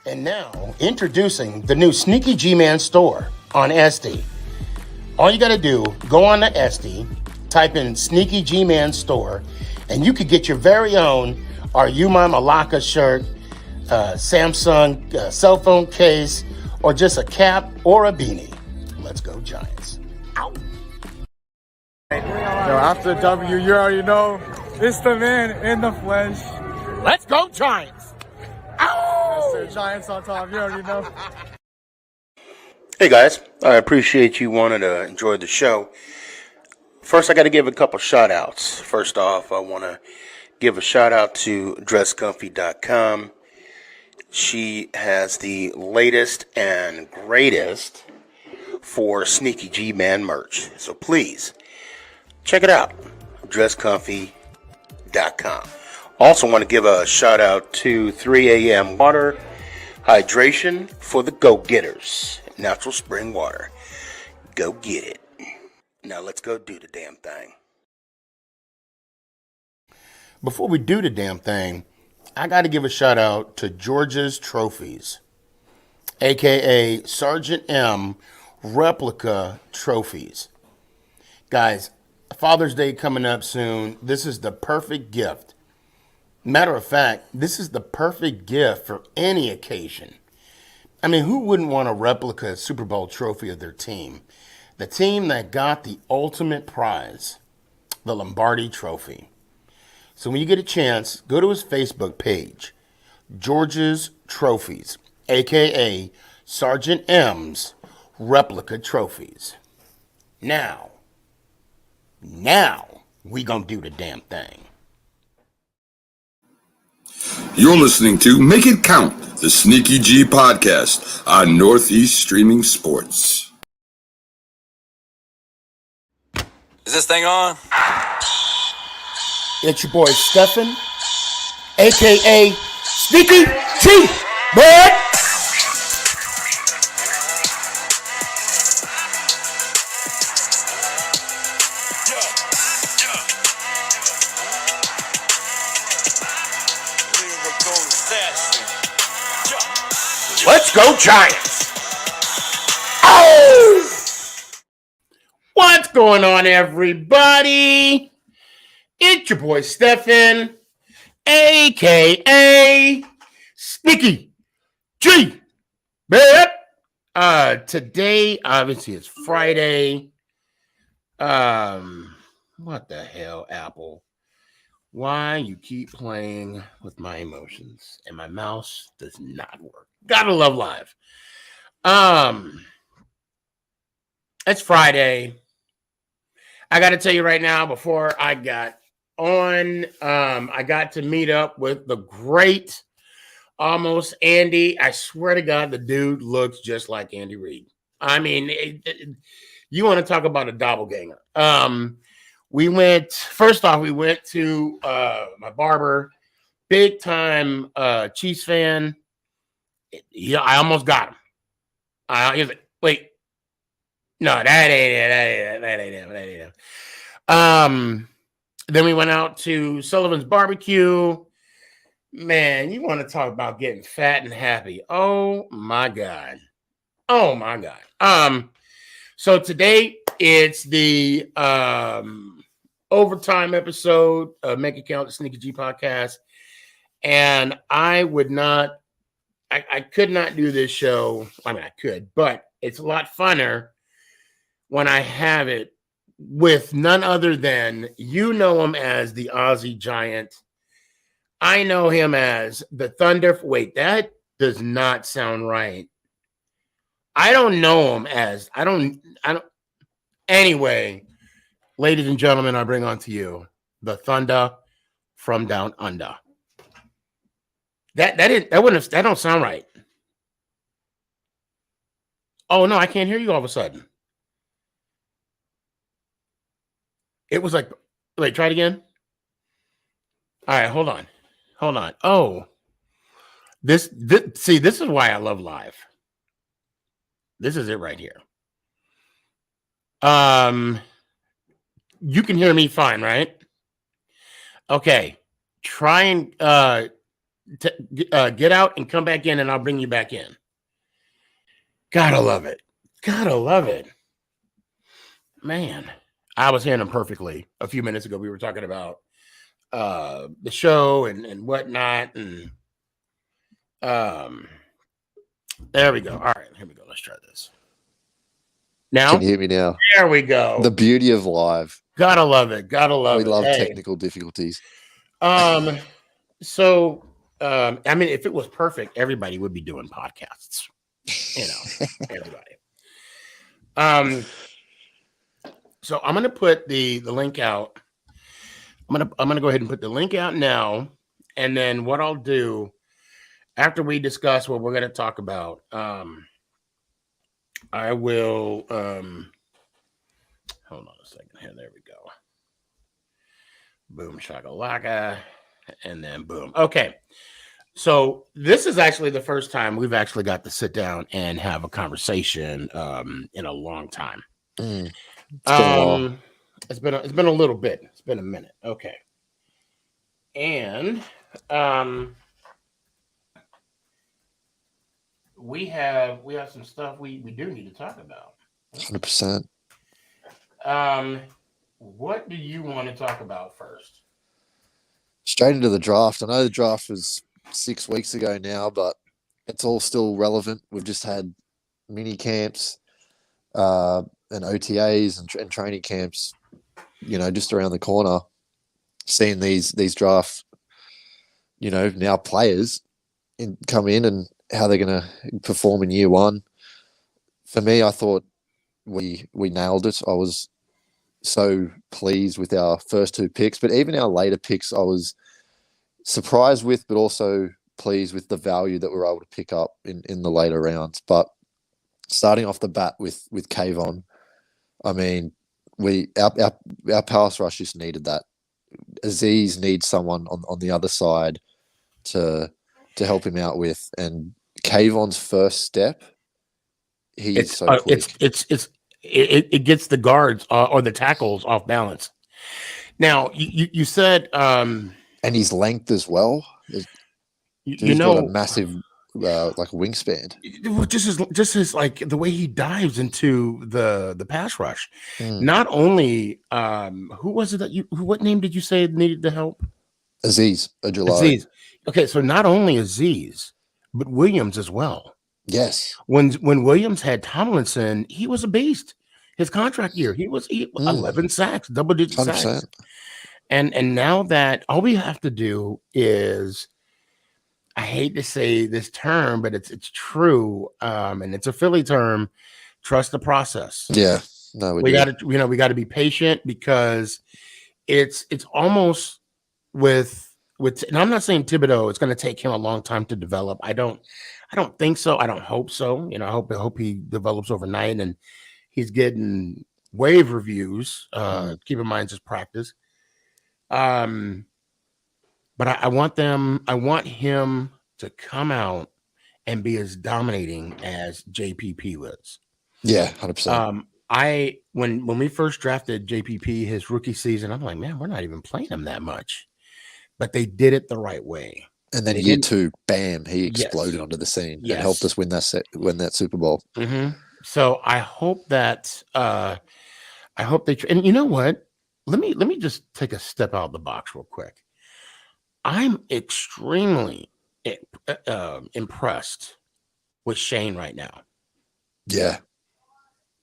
And now, introducing the new SneakyG Man store on SD. All you got to do, go on to SD, type in SneakyG Man store, and you could get your very own Are You My Malacca shirt, Samsung cell phone case, or just a cap or a beanie. Let's go Giants. Ow. Yo, after W, you already know, it's the man in the flesh. Let's go Giants. Ow! Yes, sir. Giants on top, you already know. Hey guys, I appreciate you wanting to enjoy the show. First, I got to give a couple shout outs. First off, I want to give a shout out to dresscomfy.com. She has the latest and greatest for SneakyG Man merch. So please, check it out, dresscomfy.com. Also want to give a shout out to 3 a.m. Water Hydration for the go-getters. Natural spring water. Go get it. Now let's go do the damn thing. Before we do the damn thing, I got to give a shout out to George's Trophies, aka Sergeant M Replica Trophies. Guys, Father's Day coming up soon. This is the perfect gift. Matter of fact, this is the perfect gift for any occasion. I mean, who wouldn't want a replica Super Bowl trophy of their team? The team that got the ultimate prize, the Lombardi Trophy. So when you get a chance, go to his Facebook page, George's Trophies, aka Sergeant M's Replica Trophies. Now, we gonna do the damn thing. You're listening to Make It Count, the SneakyG podcast on Northeast Streaming Sports. Is this thing on? It's your boy Stefan, aka SneakyG, bud. Let's go Giants! Oh! What's going on, everybody? It's your boy Stefan, a.k.a. SneakyG. Today, obviously, it's Friday. What the hell, Apple? Why you keep playing with my emotions? And my mouse does not work. Gotta love live. It's Friday. I got to tell you right now, before I got on, I got to meet up with the great almost Andy. I swear to God, the dude looks just like Andy Reid. I mean, you want to talk about a doppelganger. We went to my barber, big time Chiefs fan. Yeah, I almost got him. He was like, wait. No, that ain't it. Then we went out to Sullivan's Barbecue. Man, you want to talk about getting fat and happy. Oh my God. So today it's the overtime episode of Make It Count, the SneakyG podcast. And I could not do this show. I mean, I could, but it's a lot funner when I have it with none other than, you know him as the Aussie Giant. I know him as the Thunder. Wait, that does not sound right. I don't know him as, I don't. Anyway, ladies and gentlemen, I bring on to you the Thunda from down under. That don't sound right. Oh no, I can't hear you all of a sudden. It was like, wait, try it again. All right, hold on. Oh, this is why I love live. This is it right here. You can hear me fine, right? Okay. Try and get out and come back in, and I'll bring you back in. Gotta love it. Gotta love it. Man, I was hearing him perfectly a few minutes ago. We were talking about the show and whatnot, and there we go. All right, here we go. Let's try this. Now, can you hear me now? There we go. The beauty of live. Gotta love it. Gotta love it. We love Hey. technical difficulties. So, I mean, if it was perfect, everybody would be doing podcasts. You know, everybody. So I'm gonna put the link out. I'm gonna go ahead and put the link out now, and then what I'll do after we discuss what we're gonna talk about, I will hold on a second here. There we go. Boom shakalaka, and then boom. Okay. So this is actually the first time we've actually got to sit down and have a conversation in a long time. It's been a little bit. It's been a minute. Okay. And we have some stuff we do need to talk about. 100%. What do you want to talk about first? Straight into the draft. I know the draft was 6 weeks ago now, but it's all still relevant. We've just had mini camps and OTAs and training camps, you know, just around the corner. Seeing these draft, you know, now players come in and how they're going to perform in year one. For me, I thought we nailed it. I was so pleased with our first two picks, but even our later picks, I was surprised with, but also pleased with the value that we were able to pick up in the later rounds. But starting off the bat with Kayvon, I mean, our pass rush just needed that. Aziz needs someone on the other side to help him out with, and Kayvon's first step, he's so quick. It gets the guards or the tackles off balance. Now you said, and his length as well. He's got a massive like wingspan. Just his like the way he dives into the pass rush. Not only who was it that what name did you say needed the help? Aziz. Okay, so not only Aziz, but Williams as well. Yes. When Williams had Tomlinson, he was a beast. His contract year, he 11 sacks, double-digit 100%. Sacks. And now that all we have to do is, I hate to say this term, but it's true, and it's a Philly term, trust the process. Yeah. No, we got to be patient, because it's almost with and I'm not saying Thibodeau, it's going to take him a long time to develop. I don't think so. I don't hope so. You know, I hope he develops overnight and he's getting wave reviews. Keep in mind, just practice. But I want him to come out and be as dominating as JPP was. Yeah, 100%. When we first drafted JPP his rookie season, I'm like, man, we're not even playing him that much. But they did it the right way. And then year two, bam, he exploded onto the scene and helped us win that Super Bowl. Mm-hmm. So I hope that and you know what? Let me just take a step out of the box real quick. I'm extremely impressed with Shane right now. Yeah.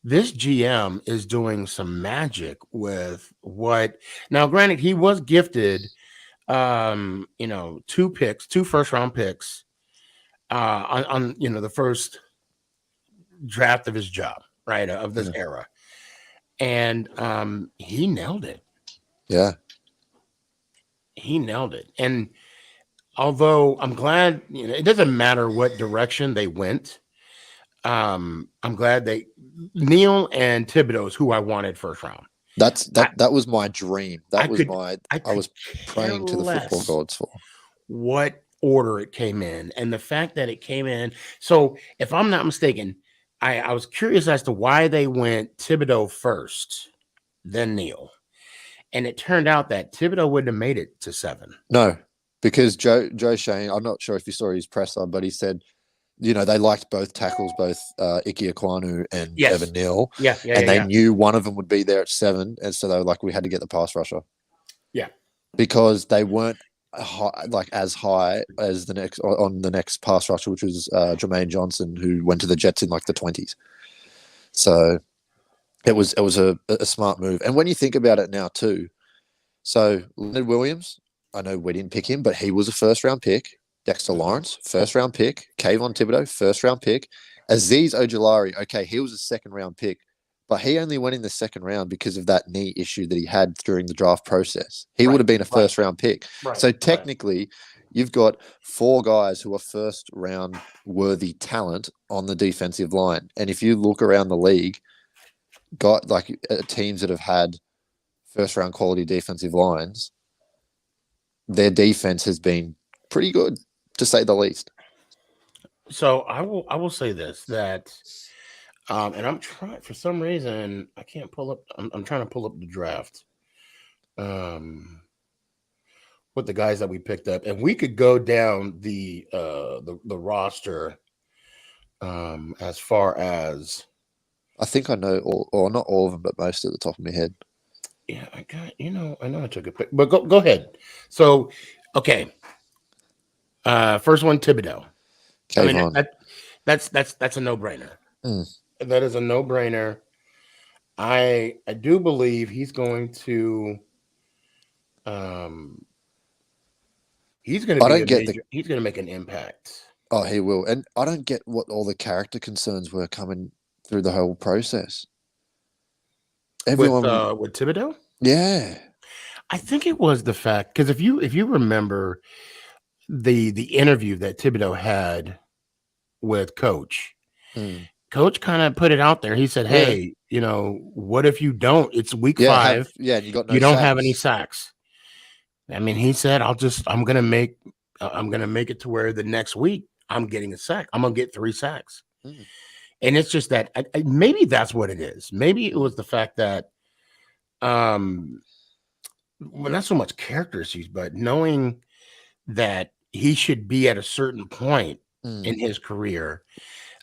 This GM is doing some magic with what now, granted, he was gifted two first round picks on the first draft of his job, right, of this era. And he nailed it. Yeah. He nailed it. And although I'm glad, it doesn't matter what direction they went. I'm glad Neil and Thibodeau is who I wanted first round. That was my dream. I was praying to the football gods for what order it came in, and the fact that it came in. So if I'm not mistaken, I was curious as to why they went Thibodeau first, then Neil, and it turned out that Thibodeau wouldn't have made it to 7. No, because Joe Shane, I'm not sure if you saw his presser, but he said, they liked both tackles, both Ike Ekwonu and Yes. Evan Neal, Yeah. and they knew one of them would be there at 7, and so they were like, we had to get the pass rusher. Yeah. Because they weren't as high as the next pass rusher, which was Jermaine Johnson, who went to the Jets in like the 20s. So it was a smart move. And when you think about it now too, so Leonard Williams, I know we didn't pick him, but he was a first-round pick. Dexter Lawrence, first-round pick. Kayvon Thibodeau, first-round pick. Azeez Ojulari, okay, he was a second-round pick, but he only went in the second round because of that knee issue that he had during the draft process. He would have been a first-round pick. Right, so technically, you've got 4 guys who are first-round worthy talent on the defensive line. And if you look around the league, got like teams that have had first-round quality defensive lines, their defense has been pretty good, to say the least. So I will say this, that and I'm trying, for some reason I can't pull up. I'm trying to pull up the draft with the guys that we picked up, and we could go down the roster as far as, I think I know all, or not all of them, but most at the top of my head. yeah, I got, I know I took a pick, but go ahead. So, okay. First one, Thibodeau. I mean, that's a no-brainer. That is a no-brainer. I do believe he's going to he's going to make an impact. Oh, he will. And I don't get what all the character concerns were coming through the whole process. Everyone with Thibodeau? Yeah. I think it was the fact, because if you remember the interview that Thibodeau had with Coach, Coach kind of put it out there. He said, "Hey, what if you don't? It's week 5. You got no you don't sacks. have any sacks." I mean, he said, I'm gonna make it to where the next week I'm getting a sack. I'm gonna get 3 sacks, and it's just that maybe that's what it is. Maybe it was the fact that, well, not so much character issues, but knowing that he should be at a certain point in his career.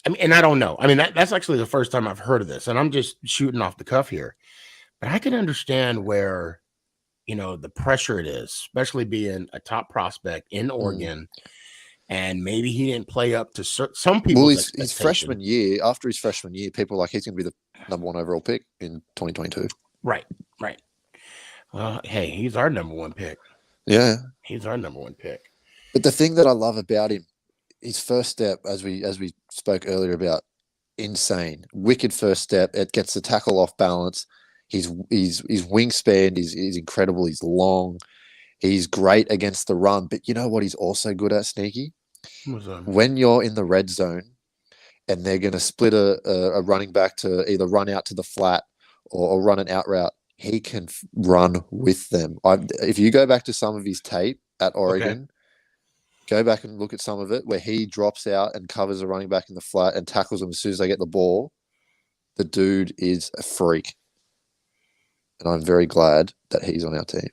I mean, and I don't know. I mean, that's actually the first time I've heard of this, and I'm just shooting off the cuff here. But I can understand where, the pressure it is, especially being a top prospect in Oregon, and maybe he didn't play up to some people. Well, his freshman year, after his freshman year, people were like, he's going to be the number 1 overall pick in 2022. Right. Well, hey, he's our number 1 pick. Yeah. He's our number 1 pick. But the thing that I love about him, his first step, as we spoke earlier about, insane, wicked first step. It gets the tackle off balance. His wingspan is incredible. He's long. He's great against the run. But you know what he's also good at, Sneaky? What's that? When you're in the red zone and they're going to split a running back to either run out to the flat or run an out route, he can run with them. If you go back to some of his tape at Oregon, go back and look at some of it where he drops out and covers a running back in the flat and tackles them as soon as they get the ball. The dude is a freak. And I'm very glad that he's on our team.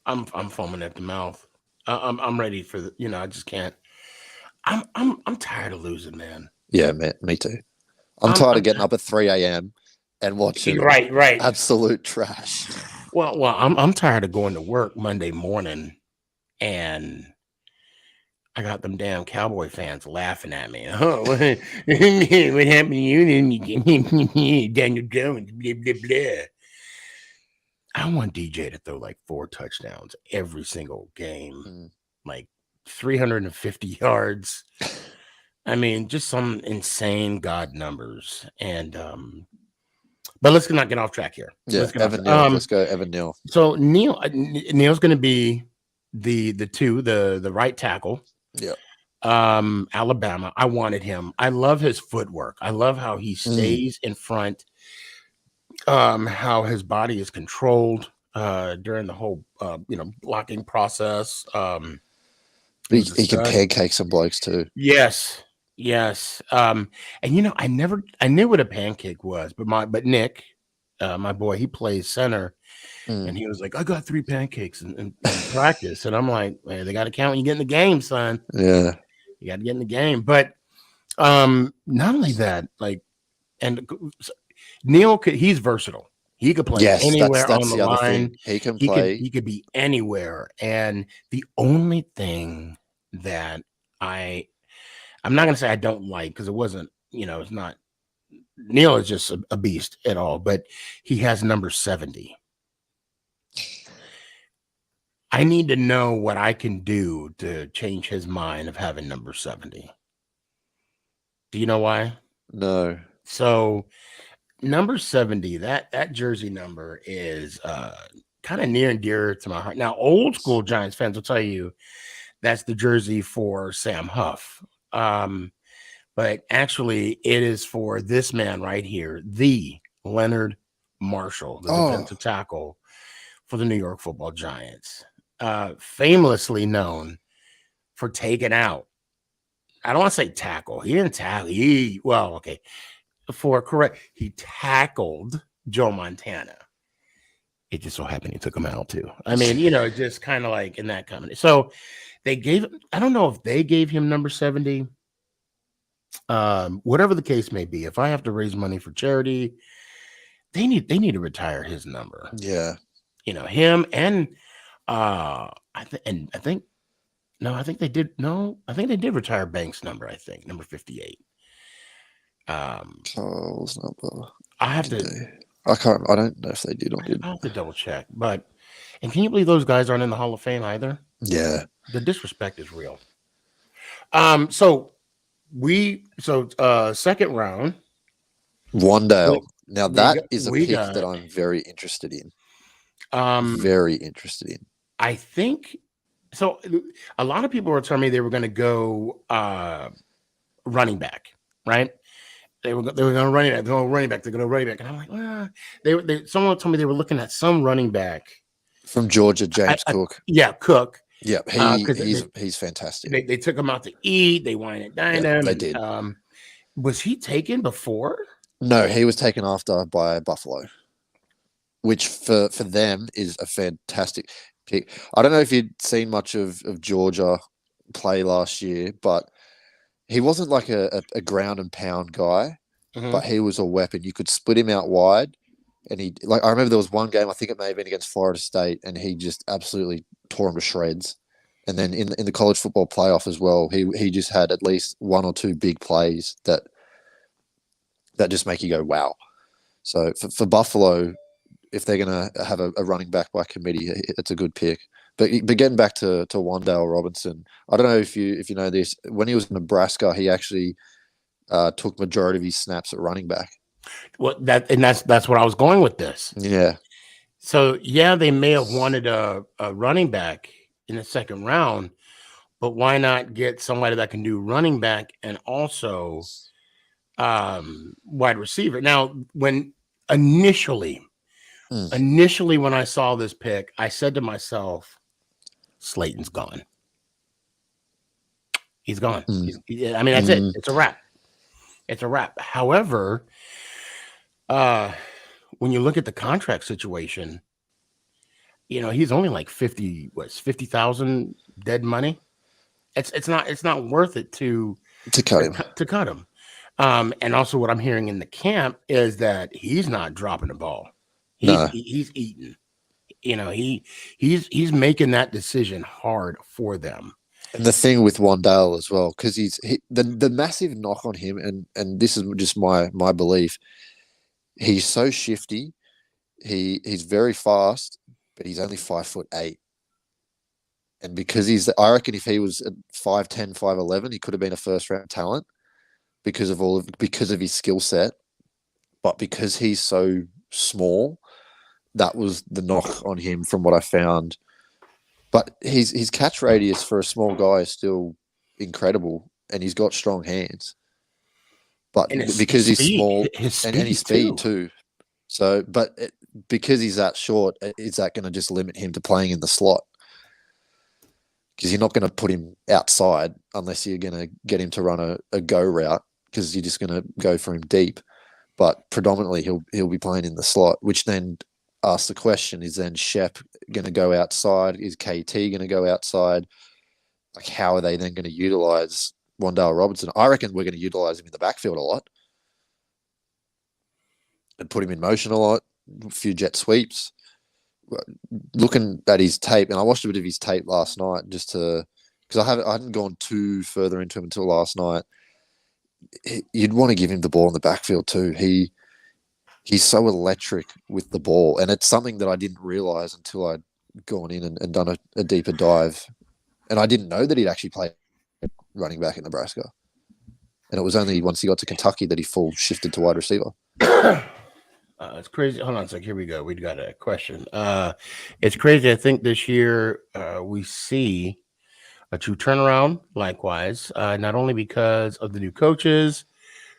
I'm foaming at the mouth. I'm ready for I just can't. I'm tired of losing, man. Yeah, man, me too. I'm tired of getting up at 3 a.m. and watching right absolute trash. Well, I'm tired of going to work Monday morning and I got them damn Cowboy fans laughing at me. Oh, what happened to you? Daniel Jones, blah, blah, blah. I want DJ to throw like 4 touchdowns every single game, like 350 yards. I mean, just some insane God numbers. And but let's not get off track here. Yeah, Evan Neal. Let's go, Evan Neal. So Neal's going to be the right tackle. Yeah. Alabama. I wanted him. I love his footwork. I love how he stays in front. How his body is controlled during the whole blocking process. He can pancake some blokes too. Yes. And I knew what a pancake was, but Nick, my boy, he plays center. And he was like, I got 3 pancakes in practice. And I'm like, man, they got to count when you get in the game, son. Yeah. You got to get in the game. But not only that, like, and Neil, he's versatile. He could play anywhere that's on the the other line. thing. He can play. He could be anywhere. And the only thing that I'm not going to say I don't like, because it wasn't, it's not. Neil is just a beast at all, but he has number 70. I need to know what I can do to change his mind of having number 70. Do you know why? No. So number 70, that jersey number is kind of near and dear to my heart. Now, old school Giants fans will tell you that's the jersey for Sam Huff. But actually, it is for this man right here, the Leonard Marshall, the defensive tackle for the New York Football Giants. Famously known for taking out, I don't want to say tackle. He didn't tackle. He tackled Joe Montana. It just so happened he took him out too. I mean, just kind of like in that company. So they gave, I don't know if they gave him number 70. Whatever the case may be, if I have to raise money for charity, they need to retire his number. Yeah. Him and I think they did retire Banks' number, I think, number 58. Charles number. I don't know if they did or didn't. I'll have to double check. And can you believe those guys aren't in the Hall of Fame either? Yeah. The disrespect is real. So second round. Wandale. Now that is a pick that I'm very interested in. Very interested in. I think so. A lot of people were telling me they were going to go running back, right? They were going to running back. They're going running back. They're going to running back. And I'm like, someone told me they were looking at some running back from Georgia, James Cook. Yeah, Cook. Yeah, he's fantastic. They took him out to eat. They wine and dine him. They did. Was he taken before? No, he was taken after by Buffalo, which for them is a fantastic pick. I don't know if you'd seen much of Georgia play last year, but he wasn't like a ground and pound guy, but he was a weapon. You could split him out wide, and I remember there was one game, I think it may have been against Florida State, and he just absolutely tore him to shreds. And then in the college football playoff as well, he just had at least one or two big plays that just make you go, wow. So for Buffalo, if they're going to have a running back by committee, it's a good pick. But getting back to Wan'Dale Robinson, I don't know if you know this. When he was in Nebraska, he actually took majority of his snaps at running back. Well, that's what I was going with this. Yeah. So they may have wanted a running back in the second round, but why not get somebody that can do running back and also wide receiver? Now, when initially when I saw this pick, I said to myself, Slayton's gone. He's gone. That's it. It's a wrap. It's a wrap. However, when you look at the contract situation, he's only like 50,000 dead money. It's not worth it to cut him. And also what I'm hearing in the camp is that he's not dropping the ball. He's eating. He's making that decision hard for them. And the thing with Wan'Dale as well, because the massive knock on him, and this is just my belief, he's so shifty. He's very fast, but he's only 5'8". And because I reckon if he was at 5'10", 5'11", he could have been a first round talent because of his skill set. But because he's so small, that was the knock on him from what I found. But his catch radius for a small guy is still incredible, and he's got strong hands. But because he's small and his speed too. So, because he's that short, is that going to just limit him to playing in the slot? Because you're not going to put him outside unless you're going to get him to run a go route, because you're just going to go for him deep. But predominantly he'll be playing in the slot, which then ask the question: is then Shep going to go outside? Is KT going to go outside? Like, how are they then going to utilize Wandale Robertson? I reckon we're going to utilize him in the backfield a lot and put him in motion a lot, a few jet sweeps. Looking at his tape, and I watched a bit of his tape last night just to, because I hadn't gone too further into him until last night. You'd want to give him the ball in the backfield too. He's so electric with the ball, and it's something that I didn't realize until I'd gone in and done a deeper dive. And I didn't know that he'd actually played running back in Nebraska. And it was only once he got to Kentucky that he full shifted to wide receiver. It's crazy. Hold on a sec. Here we go. We got a question. It's crazy. I think this year we see a true turnaround. Likewise, not only because of the new coaches,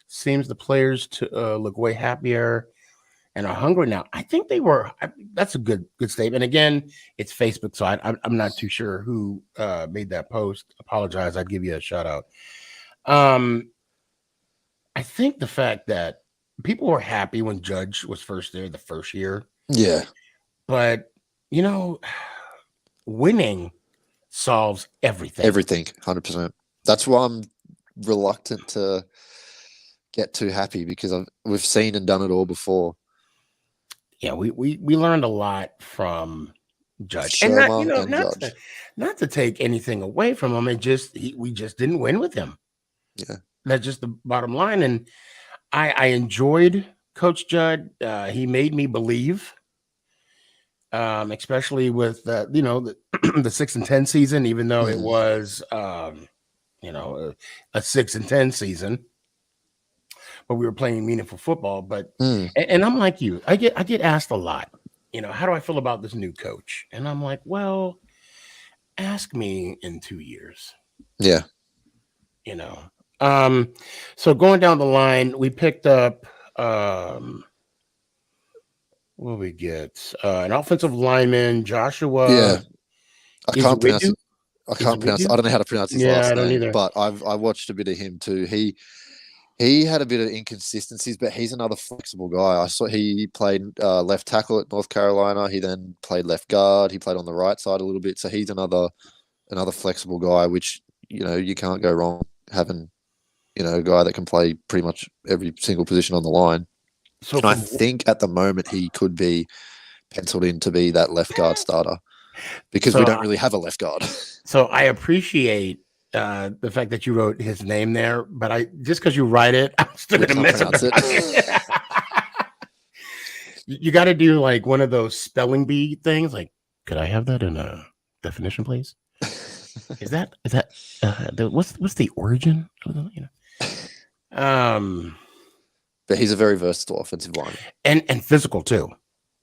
seems the players to look way happier and are hungry now. I think they were. That's a good statement. Again, it's Facebook, so I'm not too sure who made that post. Apologize. I'd give you a shout out. I think the fact that people were happy when Judge was first there the first year. Yeah. But, winning solves everything. Everything, 100%. That's why I'm reluctant to get too happy, because we've seen and done it all before. Yeah, we learned a lot from Judge. Sherman And not to take anything away from him. We just didn't win with him. Yeah. That's just the bottom line. And I enjoyed Coach Judd. He made me believe, especially with the 6-10 season, even though it was a 6-10 season, but we were playing meaningful football. But and I'm like you, I get asked a lot, how do I feel about this new coach? And I'm like, well, ask me in 2 years. Yeah. So going down the line, we picked up what do we get? An offensive lineman, Joshua. Yeah. I can't pronounce it. I don't know how to pronounce his last I don't name, either. but I watched a bit of him too. He had a bit of inconsistencies, but he's another flexible guy. I saw he played left tackle at North Carolina. He then played left guard. He played on the right side a little bit. So he's another flexible guy, which, you can't go wrong having, a guy that can play pretty much every single position on the line. So I think at the moment he could be penciled in to be that left guard starter, because we don't really have a left guard. So I appreciate the fact that you wrote his name there, but just because you write it, I'm still going to mess it. You got to do like one of those spelling bee things. Like, could I have that in a definition, please? Is that what's the origin of the, But he's a very versatile offensive lineman and physical too.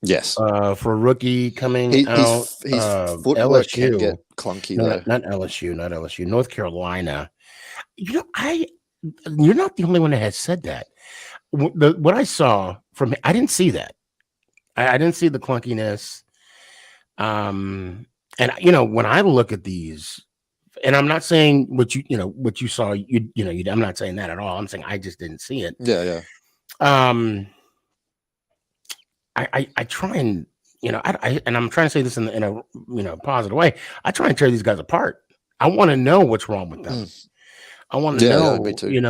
Yes. For a rookie coming out, his footwork LSU can get clunky though. Not LSU, North Carolina. You're not the only one that has said that. What I saw from him, I didn't see that. I didn't see the clunkiness. And when I look at these, and I'm not saying what you saw, I'm not saying that at all. I'm saying I just didn't see it. Yeah. I try and and I'm trying to say this in a positive way. I try and tear these guys apart. I want to know what's wrong with them. I want to know. Me too.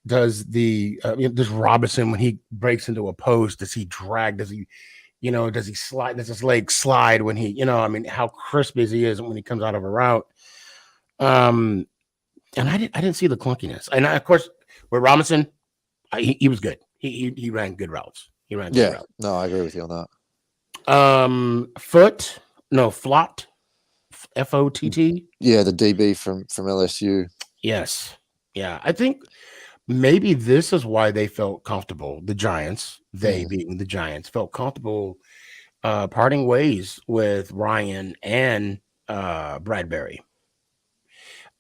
Does Robinson, when he breaks into a post, does he drag? Does he slide? Does his leg slide when he, how crisp is he when he comes out of a route? And I didn't see the clunkiness. And of course, with Robinson, he was good. He ran good routes. He ran good routes. No, I agree with you on that. Flott, F-O-T-T. Yeah, the DB from LSU. Yes. Yeah, I think maybe this is why they felt comfortable. The Giants, being the Giants, felt comfortable parting ways with Ryan and Bradbury.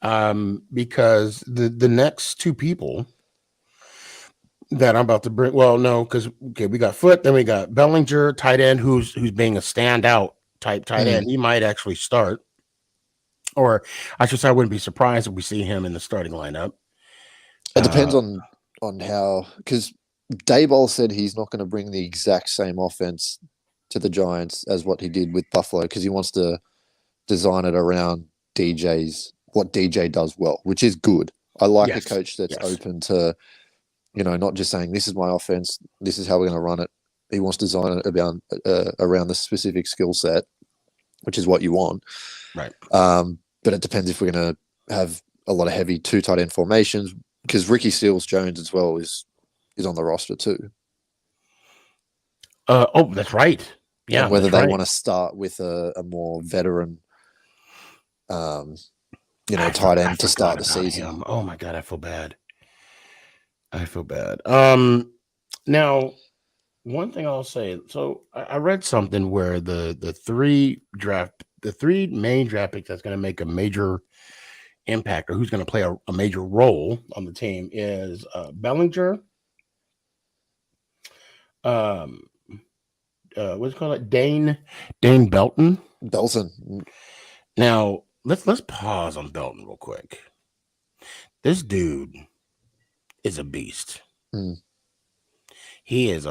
Because the next two people that I'm about to bring, we got Foot, then we got Bellinger, tight end, who's being a standout type tight end. He might actually start, or I should say, I wouldn't be surprised if we see him in the starting lineup. It depends on how, because Dayball said he's not going to bring the exact same offense to the Giants as what he did with Buffalo because he wants to design it around what DJ does well, which is good. I like a coach that's open to, not just saying this is my offense, this is how we're going to run it. He wants to design it around the specific skill set, which is what you want. Right. But it depends if we're going to have a lot of heavy 2 tight end formations because Ricky Seals-Jones as well is on the roster too. That's right. Yeah. And whether they want to start with a more veteran, tight end to start the season. Him. Oh my God, I feel bad. Now, one thing I'll say. So I read something where the three main draft picks that's going to make a major impact or who's going to play a major role on the team is Bellinger. What's it called? Dane Belton. Now let's pause on Belton real quick. This dude is a beast. He is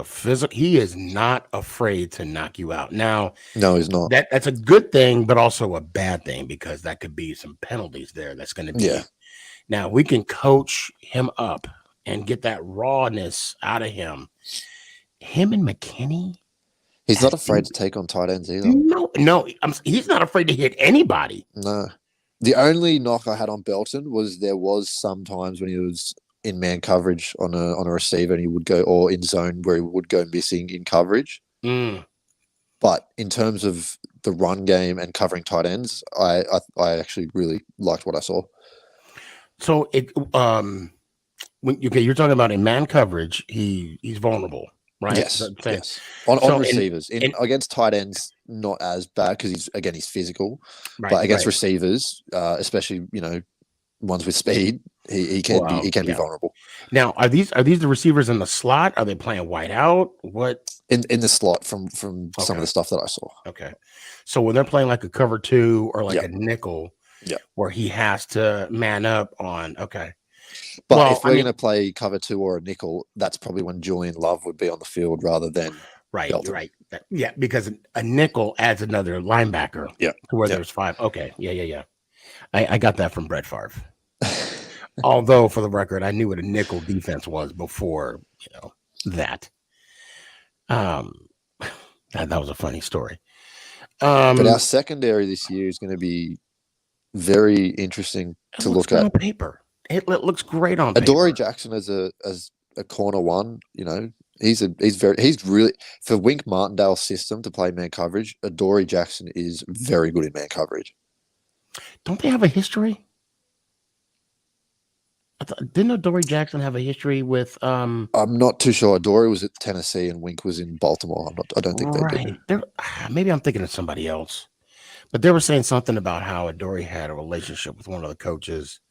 he is not afraid to knock you out. Now, no, he's not. That's a good thing, but also a bad thing because that could be some penalties there. That's going to be. Yeah. Now we can coach him up and get that rawness out of him. Him and McKinney. He's not afraid to take on tight ends either. No, he's not afraid to hit anybody. No. The only knock I had on Belton was there was some times when he was in man coverage on a receiver and he would go, or in zone where he would go missing in coverage. But in terms of the run game and covering tight ends, I actually really liked what I saw. So you're talking about in man coverage, he's vulnerable, right? Yes. On receivers. Against tight ends, not as bad because he's physical. Right, but against receivers, especially ones with speed, he can be vulnerable. Now, are these the receivers in the slot? Are they playing wide out? What in the slot from some of the stuff that I saw? Okay, so when they're playing like a cover 2 or like a nickel, where he has to man up on. Okay, but if we're going to play cover 2 or a nickel, that's probably when Julian Love would be on the field rather than Belton. Right. Yeah, because a nickel adds another linebacker. Yeah, to where there's 5. Okay, yeah. I got that from Brett Favre. Although, for the record, I knew what a nickel defense was before that. That was a funny story. But our secondary this year is going to be very interesting to look at. On paper, it looks great on paper. Adoree Jackson as a corner 1, he's really for Wink Martindale's system to play man coverage. Adoree Jackson is very good in man coverage. Don't they have a history? Didn't Adoree Jackson have a history with? I'm not too sure. Adoree was at Tennessee and Wink was in Baltimore. I don't think they did. Maybe I'm thinking of somebody else, but they were saying something about how Adoree had a relationship with one of the coaches,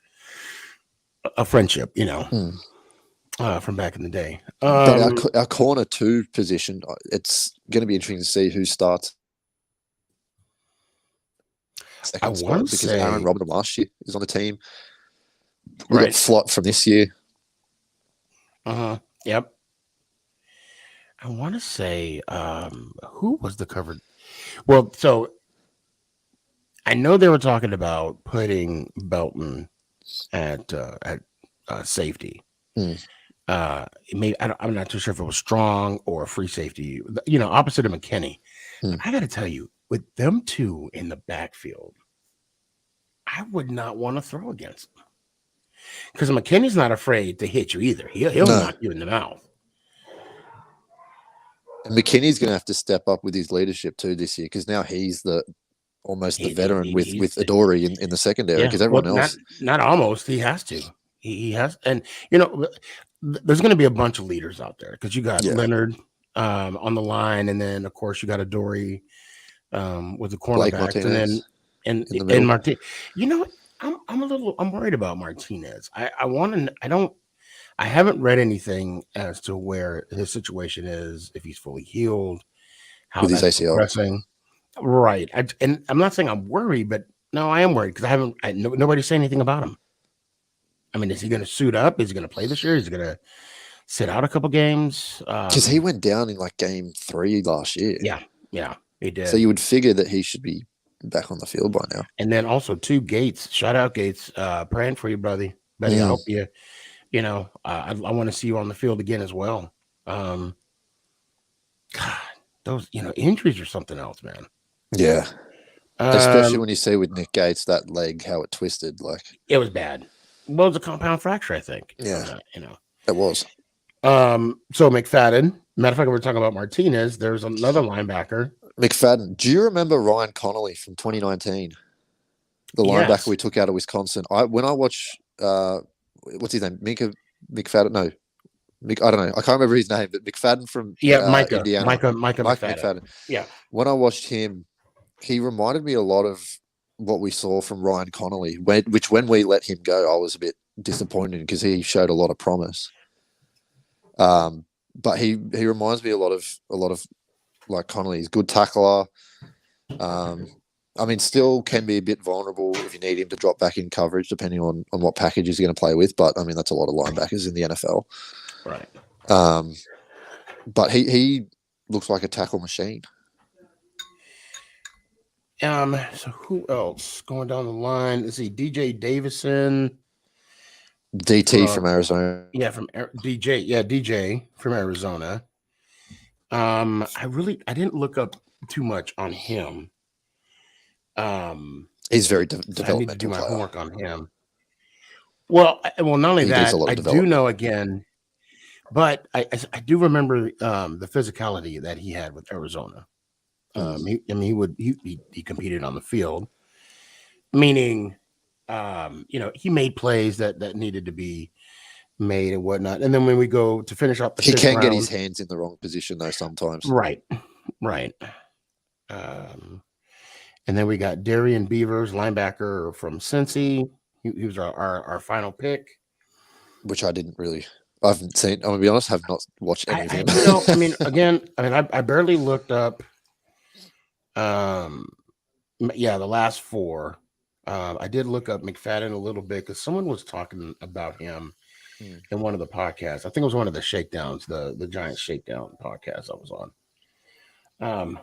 a friendship, from back in the day. But our corner 2 position, it's going to be interesting to see who starts. Second spot because Aaron Robinson last year is on the team. We got Flott from this year. Yep. I want to say, who was the cover? Well, so I know they were talking about putting Belton at safety. I'm not too sure if it was strong or free safety. Opposite of McKinney. I got to tell you, with them 2 in the backfield, I would not want to throw against them. Because McKinney's not afraid to hit you either. He'll knock you in the mouth. And McKinney's going to have to step up with his leadership too this year because now he's almost the veteran with Adoree in the secondary because everyone else. Not almost. He has to. He has. And, there's going to be a bunch of leaders out there because you got Leonard on the line. And then, of course, you got Adoree with the cornerbacks. And Martinez. I'm worried about Martinez. I haven't read anything as to where his situation is, if he's fully healed, how with that's his ACL. progressing. Right. And I'm not saying I'm worried, but no, I am worried because nobody's saying anything about him. I mean, is he going to suit up? Is he going to play this year? Is he going to sit out a couple games? Because he went down in game 3 last year. Yeah. Yeah, he did. So you would figure that he should be back on the field by now. And then also too, Gates. Shout out Gates. Praying for you, buddy. I hope I want to see you on the field again as well. God, those injuries are something else, man. Yeah. Especially when you see with Nick Gates that leg, how it twisted. Like it was bad. Well, it was a compound fracture, I think. Yeah, it was. So McFadden. Matter of fact, we're talking about Martinez. There's another linebacker. McFadden. Do you remember Ryan Connolly from 2019? The linebacker we took out of Wisconsin. When I watch, what's his name? Micah McFadden. No, I don't know. I can't remember his name, but McFadden from Micah. Indiana. Micah McFadden. Yeah. When I watched him, he reminded me a lot of what we saw from Ryan Connolly. Which when we let him go, I was a bit disappointed because he showed a lot of promise. But he reminds me a lot of like Connolly. He's a good tackler. I mean, still can be a bit vulnerable if you need him to drop back in coverage, depending on what package he's going to play with. But I mean, that's a lot of linebackers in the NFL. Right. But he looks like a tackle machine. So who else going down the line? Let's see, DJ Davison. DT from Arizona. Yeah, from DJ. Yeah, DJ from Arizona. I didn't look up too much on him. He's very developmental. I need to do my homework on him. Well, not only that, I do know again, but I do remember the physicality that he had with Arizona. He competed on the field, meaning, he made plays that needed to be made and whatnot. And then when we go to finish up he can get his hands in the wrong position though sometimes. Right. And then we got Darian Beavers, linebacker from Cincy. He was our final pick, which I haven't seen. I'm gonna be honest, have not watched any of him. I barely looked up. The last four. I did look up McFadden a little bit because someone was talking about him in one of the podcasts. I think it was one of the shakedowns, the Giants shakedown podcast I was on.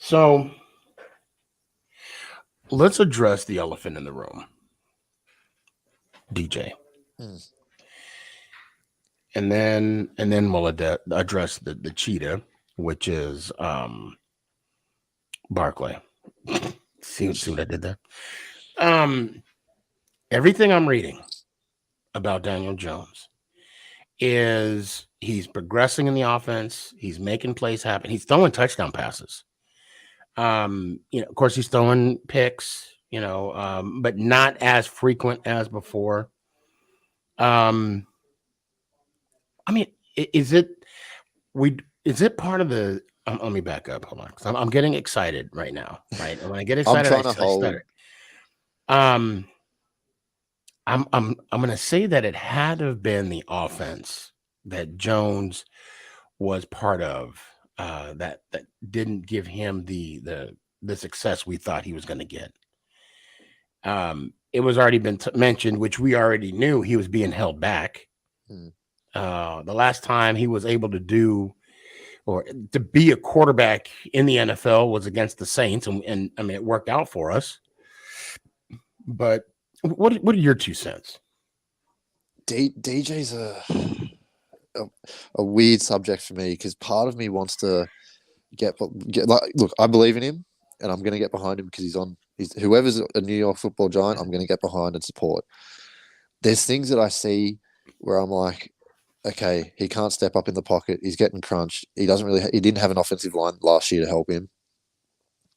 So let's address the elephant in the room, DJ. And then we'll address the cheetah, which is Barkley. See what I did there? Everything I'm reading about Daniel Jones is he's progressing in the offense. He's making plays happen. He's throwing touchdown passes. Of course, he's throwing picks, but not as frequent as before. Is it part of the? Let me back up. Hold on, 'cause I'm getting excited right now. Right, and when I get excited, I stutter. I'm going to say that it had to have been the offense that Jones was part of. That didn't give him the success we thought he was going to get. It was already been mentioned, which we already knew he was being held back. The last time he was able to do or to be a quarterback in the NFL was against the Saints, and I mean it worked out for us. But what are your 2 cents? DJ's a weird subject for me because part of me wants to get look, I believe in him and I'm going to get behind him because whoever's a New York Football Giant, I'm going to get behind and support. There's things that I see where I'm like, okay, he can't step up in the pocket. He's getting crunched. He didn't have an offensive line last year to help him.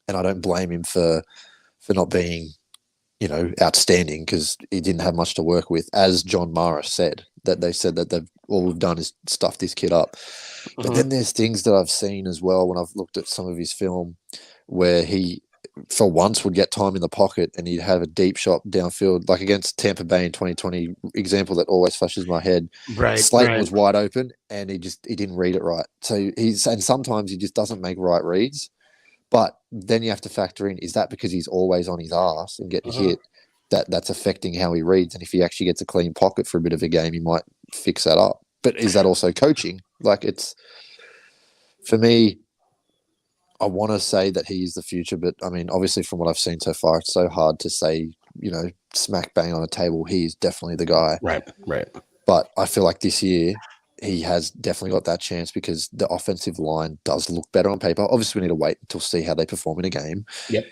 And I don't blame him for not being, outstanding because he didn't have much to work with. As John Mara said, that they said that all we've done is stuff this kid up. But then there's things that I've seen as well when I've looked at some of his film where he, for once, would get time in the pocket and he'd have a deep shot downfield, like against Tampa Bay in 2020, example that always flashes my head. Right. Slayton was wide open and he didn't read it right. So and sometimes he just doesn't make right reads. But then you have to factor in, is that because he's always on his ass and getting hit? That's affecting how he reads. And if he actually gets a clean pocket for a bit of a game, he might fix that up. But is that also coaching? Like For me, I want to say that he is the future, but I mean, obviously, from what I've seen so far, it's so hard to say, smack bang on a table. He is definitely the guy. Right. But I feel like this year, he has definitely got that chance because the offensive line does look better on paper. Obviously, we need to wait until see how they perform in a game. Yep.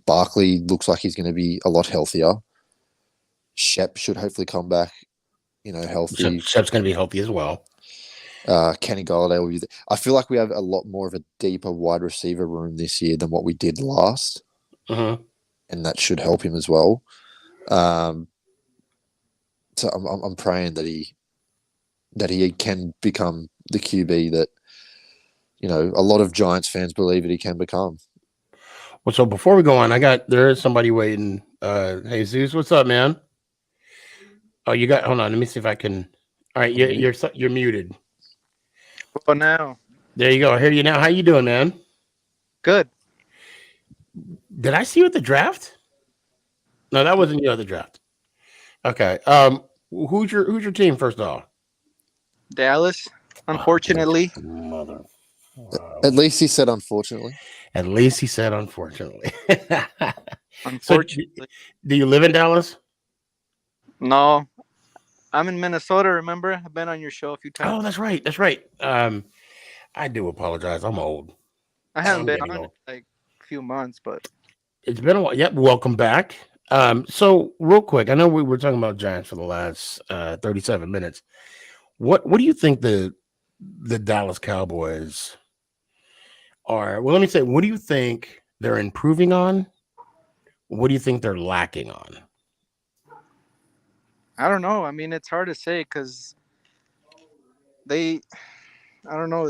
Barkley looks like he's going to be a lot healthier. Shep should hopefully come back, healthy. Shep's going to be healthy as well. Kenny Golladay will be there. I feel like we have a lot more of a deeper wide receiver room this year than what we did last. Mm-hmm. And that should help him as well. So I'm praying that he can become the QB that a lot of Giants fans believe that he can become. Well, so before we go on, there is somebody waiting. Hey Zeus, what's up, man? Oh, hold on. Let me see if I can. All right, you're muted. Oh, now. There you go. I hear you now. How you doing, man? Good. Did I see you at the draft? No, that wasn't you at the draft. Okay. Who's your team first off? Dallas, unfortunately. Mother. At least he said unfortunately. At least he said unfortunately. Unfortunately. So, do you live in Dallas? No. I'm in Minnesota, remember? I've been on your show a few times. Oh, that's right. That's right. I do apologize. I'm old. I haven't been on it like a few months, but it's been a while. Yep. Welcome back. So real quick, I know we were talking about Giants for the last 37 minutes. What do you think the Dallas Cowboys are? Well, let me say, what do you think they're improving on? What do you think they're lacking on? I don't know. I mean, it's hard to say because I don't know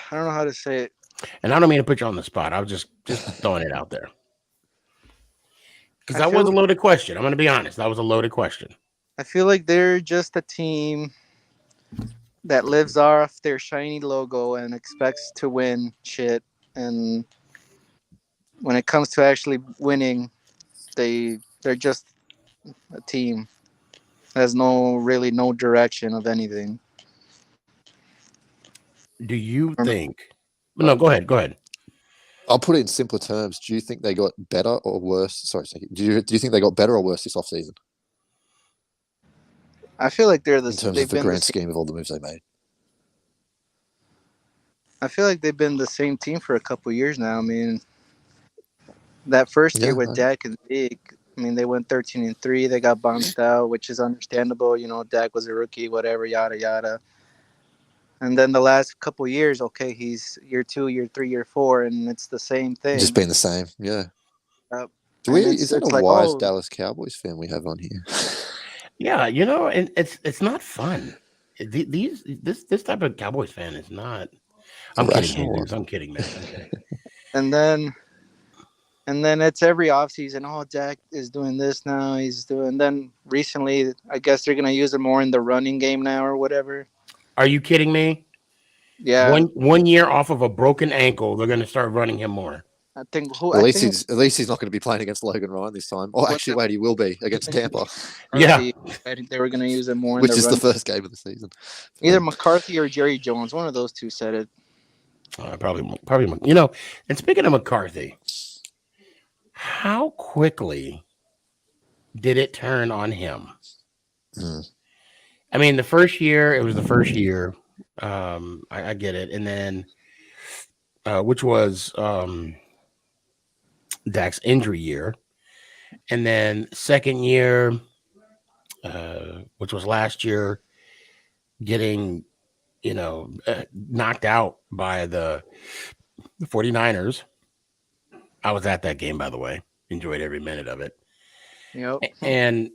how to say it. And I don't mean to put you on the spot. I was just throwing it out there. Because that was a loaded question. I'm going to be honest. That was a loaded question. I feel like they're just a team that lives off their shiny logo and expects to win shit. And when it comes to actually winning, they're just a team. There's no direction of anything. Do you think? No, go ahead. I'll put it in simpler terms. Do you think they got better or worse? Sorry, do you think they got better or worse this offseason? I feel like they're in terms of the grand scheme of all the moves they made. I feel like they've been the same team for a couple of years now. I mean, that first year with Dak and Zeke, I mean, they went 13-3. They got bounced out, which is understandable. Dak was a rookie, whatever, yada yada. And then the last couple of years, okay, he's year 2, year 3, year 4, and it's the same thing. Just being the same, yeah. Is that a wise Dallas Cowboys fan we have on here? Yeah, and it's not fun. This type of Cowboys fan is not. I'm kidding, man. Okay. And then it's every offseason. Oh, Dak is doing this now. Then recently, I guess they're gonna use it more in the running game now or whatever. Are you kidding me? Yeah. One year off of a broken ankle, they're gonna start running him more. At least he's not going to be playing against Logan Ryan this time. Oh, actually, wait, he will be against Tampa. Yeah, I think they were going to use it more. Which is the first game of the season. Either McCarthy or Jerry Jones, one of those two said it. Probably. And speaking of McCarthy, how quickly did it turn on him? I mean, the first year, it was the first year. I get it, and then which was Dak's injury year, and then second year, which was last year, getting knocked out by the 49ers. I was at that game, by the way. Enjoyed every minute of it. Yep. And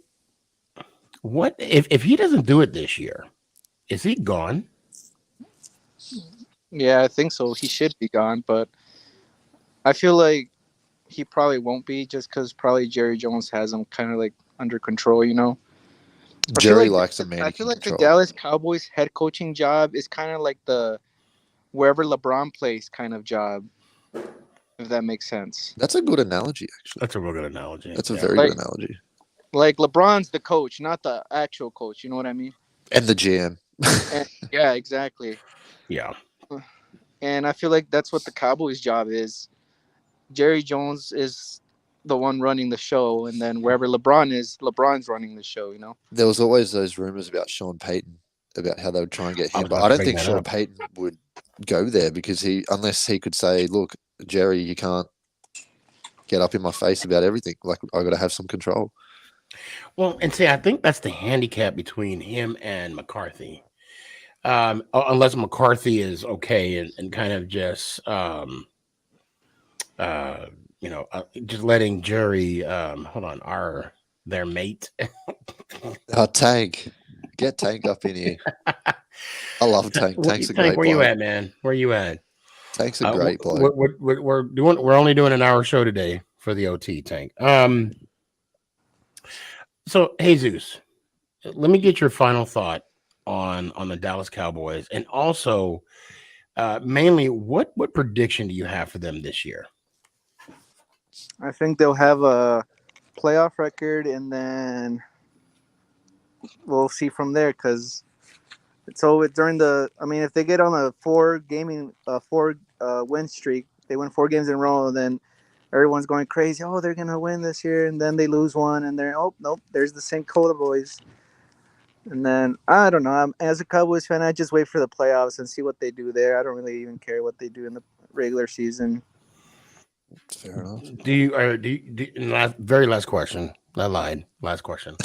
what if he doesn't do it this year? Is he gone? Yeah, I think so. He should be gone, but I feel like he probably won't be just because probably Jerry Jones has him kind of like under control, Jerry likes a man. I feel like the Dallas Cowboys head coaching job is kind of like the wherever LeBron plays kind of job, if that makes sense. That's a good analogy, actually. That's a real good analogy. That's a very good analogy. Like LeBron's the coach, not the actual coach. You know what I mean? And the GM. And, yeah, exactly. Yeah. And I feel like that's what the Cowboys' job is. Jerry Jones is the one running the show, and then wherever LeBron is, LeBron's running the show. There was always those rumors about Sean Payton, about how they would try and get I him, was but about I to don't bring think that Sean up. Payton would go there because unless he could say, "Look, Jerry, you can't get up in my face about everything. Like I got to have some control." Well, and see, I think that's the handicap between him and McCarthy. Unless McCarthy is okay and kind of just just letting Jerry hold on, their mate. Tank, get Tank up in here. I love Tank. Tank's a Tank, great where you bloke. at, man? Where you at? Tank's a great bloke. We're only doing an hour show today for the OT, Tank. So Jesus, let me get your final thought on the Dallas Cowboys, and also mainly what prediction do you have for them this year? I think they'll have a playoff record, and then we'll see from there. Because during if they get on a four win streak, they win 4 games in a row, and then everyone's going crazy. Oh, they're gonna win this year, and then they lose one, and they're nope, there's the St. Cola boys. And then I don't know. As a Cowboys fan, I just wait for the playoffs and see what they do there. I don't really even care what they do in the regular season. Fair enough. Very last question. I lied. Last question.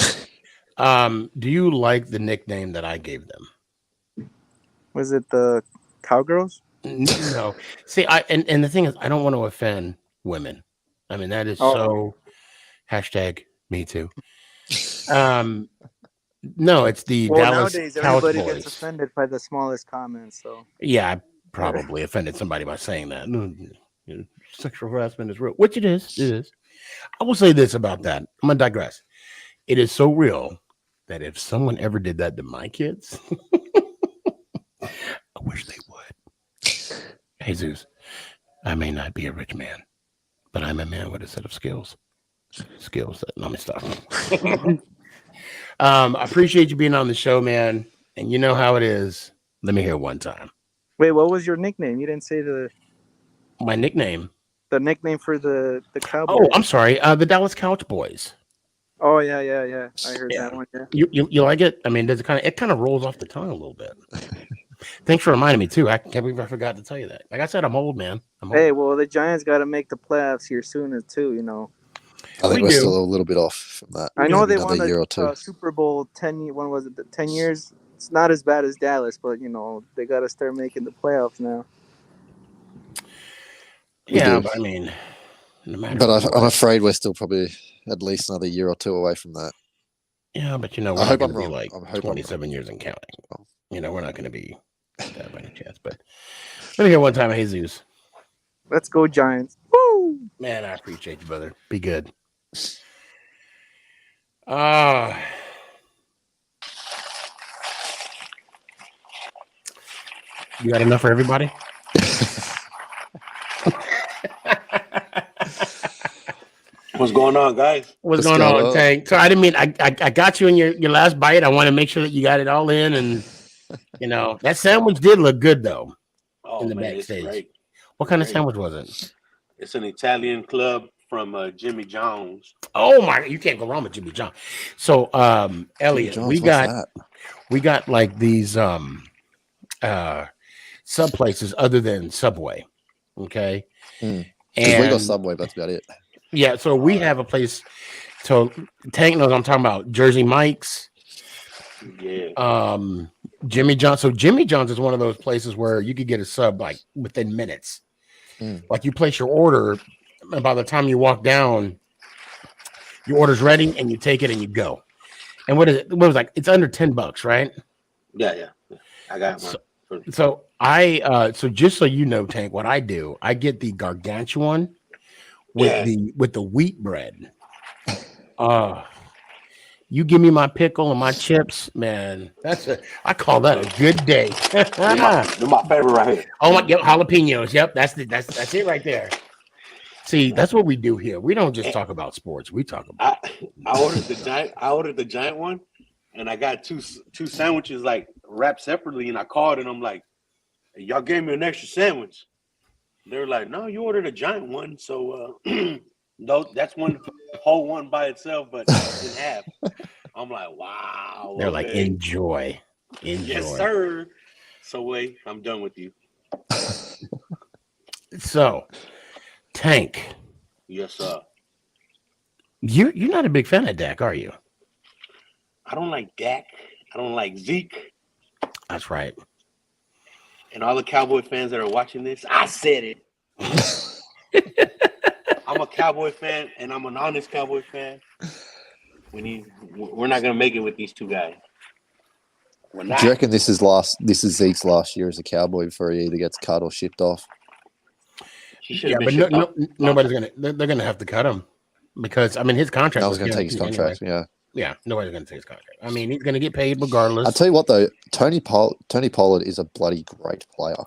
Do you like the nickname that I gave them? Was it the Cowgirls? No. See, and the thing is, I don't want to offend women. I mean, that is so hashtag me too. No, it's the Dallas nowadays Couch everybody Boys. gets offended by the smallest comments. So yeah, I probably offended somebody by saying that. Sexual harassment is real, which it is. It is. I will say this about that. I'm gonna digress. It is so real that if someone ever did that to my kids, I wish they would. Jesus, I may not be a rich man, but I'm a man with a set of skills. Skills that let me stop. I appreciate you being on the show, man. And you know how it is. Let me hear it one time. wait, what was your nickname? You didn't say My nickname. the nickname for the Cowboys. Oh, I'm sorry. The Dallas Couch Boys. Oh yeah. I heard that one. Yeah. You like it? I mean, does it kind of rolls off the tongue a little bit. Thanks for reminding me too. I can't believe I forgot to tell you that. Like I said, I'm old, man. Hey, well, the Giants got to make the playoffs here soon too. I think we're still a little bit off from that. I know they won a year or two. Super Bowl 10. When was it? 10 years. It's not as bad as Dallas, but they got to start making the playoffs now. Yeah, but I mean, no matter. But I'm afraid we're still probably at least another year or two away from that. Yeah, but we're not going to be like 27 years and counting. We're not going to be that by any chance. But let me hear one time, Jesus. Let's go Giants! Woo! Man, I appreciate you, brother. Be good. You got enough for everybody? What's going on, guys? What's going on, Tank? So I didn't mean I got you in your last bite. I want to make sure that you got it all in, and that sandwich did look good though. In the backstage. What kind of sandwich was it? It's an Italian club from Jimmy John's. Oh my! You can't go wrong with Jimmy John. So, Elliot, John's, we got like these sub places other than Subway. Okay, and we got Subway, but that's about it. Yeah, so we have a place. So Tank knows I'm talking about Jersey Mike's. Yeah. Jimmy John's. So Jimmy John's is one of those places where you could get a sub like within minutes. Like you place your order, and by the time you walk down, your order's ready, and you take it and you go. And what is it? What was like? It's under $10, right? Yeah. I got one. So just so you know, Tank, what I do, I get the gargantuan with the wheat bread. You give me my pickle and my chips, man. I call that a good day. They're my favorite right here. Oh my, yep, jalapenos. Yep, that's it right there. See, that's what we do here. We don't just talk about sports. We talk about. I ordered the giant one, and I got two sandwiches like wrapped separately, and I called and I'm like, hey, y'all gave me an extra sandwich. They were like, no, you ordered a giant one, so no, that's one whole one by itself, but in half. I'm like, wow. They're like, enjoy. Yes, sir. So wait, I'm done with you. So, Tank. Yes, sir. You're not a big fan of Dak, are you? I don't like Dak. I don't like Zeke. That's right. And all the Cowboy fans that are watching this, I said it. I'm a Cowboy fan, and I'm an honest Cowboy fan. We're not gonna make it with these two guys. We're not. Do you reckon this is Zeke's last year as a Cowboy before he either gets cut or shipped off? Yeah, but nobody's gonna. They're gonna have to cut him because I mean his contract. No one's gonna take his contract. Anyway. Yeah, nobody's gonna take his contract. I mean, he's gonna get paid regardless. I'll tell you what though, Tony Pollard is a bloody great player.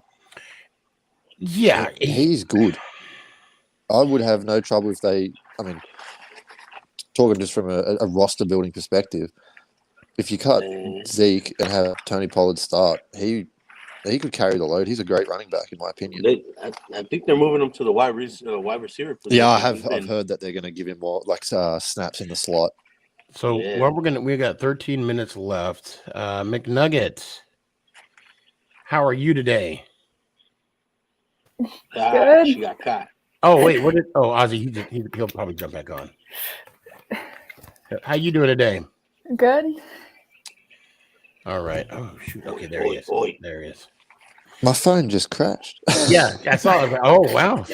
Yeah, he's good. I would have no trouble if they. I mean, talking just from a roster building perspective, if you cut Zeke and have Tony Pollard start, he could carry the load. He's a great running back, in my opinion. I think they're moving him to the wide receiver position. Yeah, I've heard that they're going to give him more like snaps in the slot. So we got 13 minutes left. McNugget, how are you today? Good. She got caught. Oh wait, Ozzy? He'll probably jump back on. How you doing today? Good. All right. Oh shoot. Okay, there he is. There he is. My phone just crashed. Yeah, I saw it. I was like, oh wow.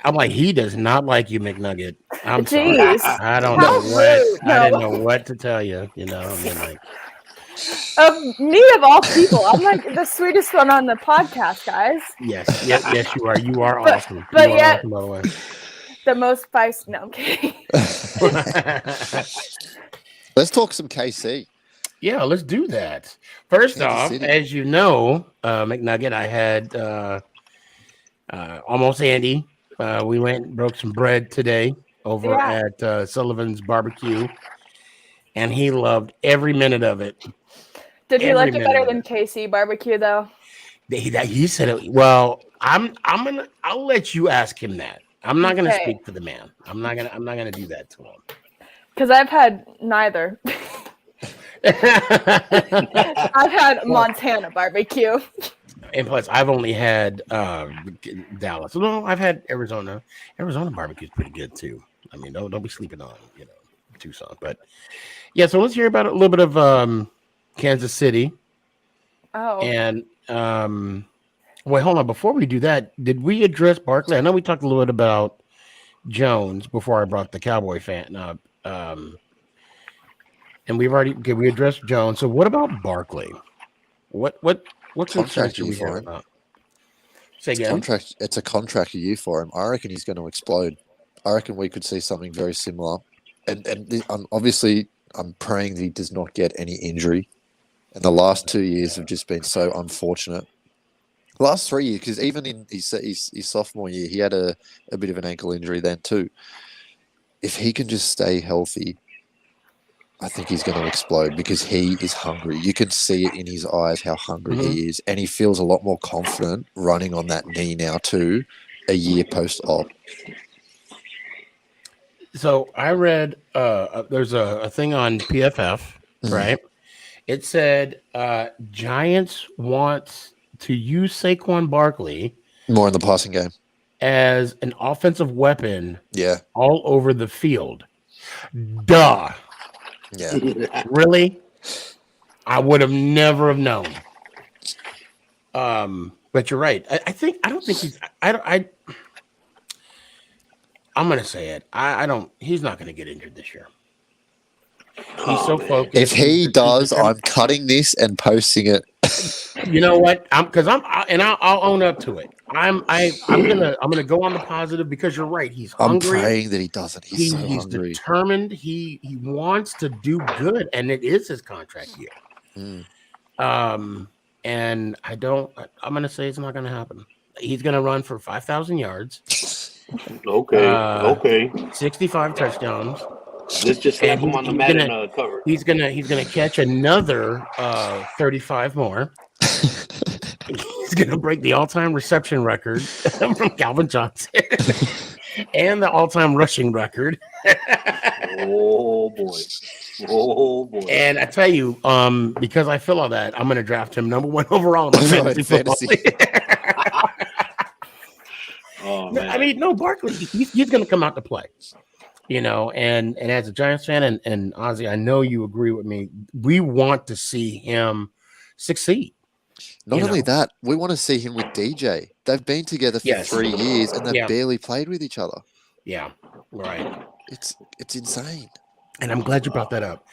I'm like, he does not like you, McNugget. I'm sorry. I don't know what. I didn't know what to tell you. You know, I mean, like. Me of all people, I'm like the sweetest one on the podcast, guys. Yes, you are. You are awesome. But yet, awesome, by the way. The most feisty. No, I'm kidding. Let's talk some KC. Yeah, let's do that. First off, as you know, McNugget, I had almost Andy. We went and broke some bread today over at Sullivan's Barbecue, and he loved every minute of it. Did he like it better than KC Barbecue though? He said it. Well, I'll let you ask him that. I'm not gonna speak for the man. I'm not gonna do that to him. Because I've had neither. I've had Montana Barbecue. And plus, I've only had Dallas. No, I've had Arizona. Arizona barbecue is pretty good too. I mean, don't be sleeping on Tucson. But yeah, so let's hear about a little bit of Kansas City. Oh. And wait, hold on. Before we do that, did we address Barkley? I know we talked a little bit about Jones before I brought the Cowboy fan up. And we addressed Jones. So what about Barkley? What contract are you for him? Say again. It's a contract year for him. I reckon he's going to explode. I reckon we could see something very similar. And obviously, I'm praying that he does not get any injury. And the last 2 years have just been so unfortunate. The last 3 years, because even in his sophomore year, he had a bit of an ankle injury then too. If he can just stay healthy, I think he's going to explode because he is hungry. You can see it in his eyes how hungry he is. And he feels a lot more confident running on that knee now too, a year post-op. So I read there's a thing on PFF, right? It said Giants want to use Saquon Barkley more in the passing game as an offensive weapon. Yeah, all over the field. Duh. Yeah. Really? I would have never have known. But you're right. I'm gonna say it. He's not gonna get injured this year. He's so focused. If he does, I'm cutting this and posting it. You know what? I'll own up to it. I'm gonna go on the positive because you're right. He's hungry. I'm praying that he doesn't. He's hungry. Determined. He wants to do good, and it is his contract year. And I'm gonna say it's not gonna happen. He's gonna run for 5,000 yards. Okay. 65 touchdowns. Let's just slap him on the Madden cover. He's gonna catch another 35 more. He's gonna break the all-time reception record from Calvin Johnson and the all-time rushing record. Oh boy! And I tell you, because I feel all that, I'm gonna draft him number 1 overall in my fantasy. Oh man! I mean, no, Barkley, he's gonna come out to play. And as a Giants fan, and Ozzy, I know you agree with me. We want to see him succeed. Not only that, we want to see him with DJ. They've been together for 3 years and they've barely played with each other. Yeah, right. It's insane. And I'm glad you brought that up.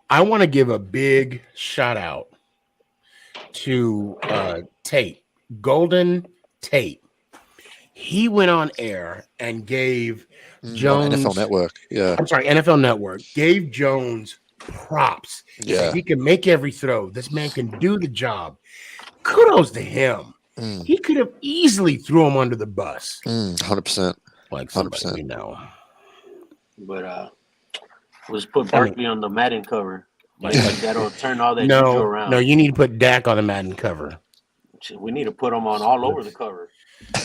I want to give a big shout out to Tate, Golden Tate. He went on air and gave Jones NFL Network. Yeah. I'm sorry, NFL Network gave Jones props. Yeah. He can make every throw. This man can do the job. Kudos to him. He could have easily threw him under the bus. 100%. Like 100%. But let's put Barkley on the Madden cover. Like that'll turn all that juju around. No, you need to put Dak on the Madden cover. We need to put him on all over the cover.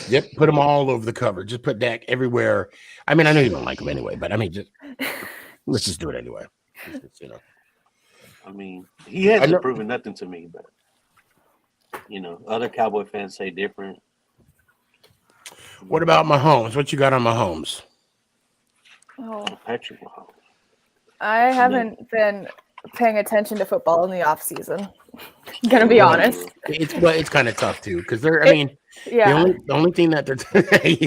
Yep, put them all over the cover. Just put Dak everywhere. I mean, I know you don't like him anyway, but I mean, let's just do it anyway. I mean, he hasn't proven nothing to me, but other Cowboy fans say different. What about Mahomes? What you got on Mahomes? Oh, Patrick Mahomes. I haven't been paying attention to football in the off season. Gonna be honest. It's kind of tough too because the only thing that they're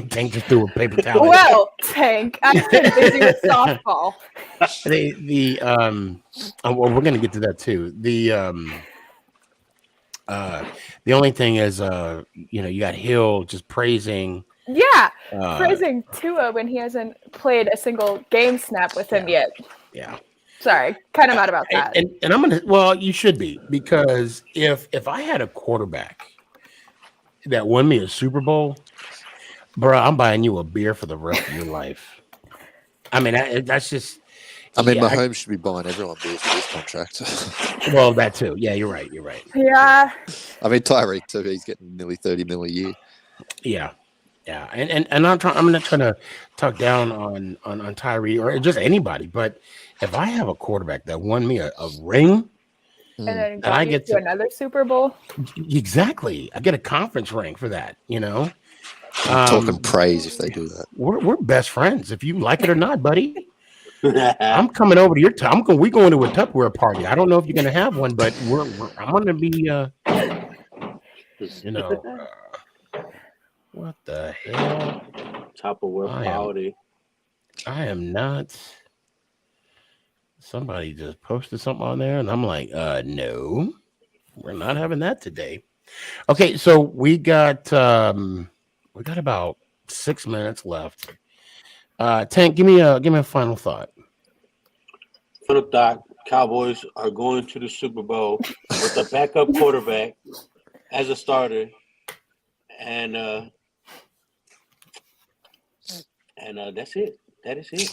Tank just threw a paper towel. Well, Tank, I've been busy with softball. We're gonna get to that too. The only thing is you got Hill just praising. Yeah, praising Tua when he hasn't played a single game snap with him yet. Yeah. Sorry, kind of mad about that. And I'm gonna. Well, you should be, because if I had a quarterback that won me a Super Bowl, bro, I'm buying you a beer for the rest of your life. I mean, that's just. Mahomes should be buying everyone beers for this contract. Well, that too. Yeah, you're right. Yeah. I mean, Tyreek too. He's getting nearly $30 million a year. Yeah. Yeah, and I'm not trying to talk down on Tyree or just anybody, but if I have a quarterback that won me a ring, and then I get to another Super Bowl, exactly, I get a conference ring for that. I'm talking praise if they do that. We're best friends, if you like it or not, buddy. I'm coming over to your town. We're going to a Tupperware party. I don't know if you're going to have one, but I'm going to be, what the hell? Tupperware quality. I am not. Somebody just posted something on there, and I'm like, no, we're not having that today. Okay, so we got about 6 minutes left. Tank, give me a final thought. Final thought: Cowboys are going to the Super Bowl with a backup quarterback as a starter, and that's it. That is it.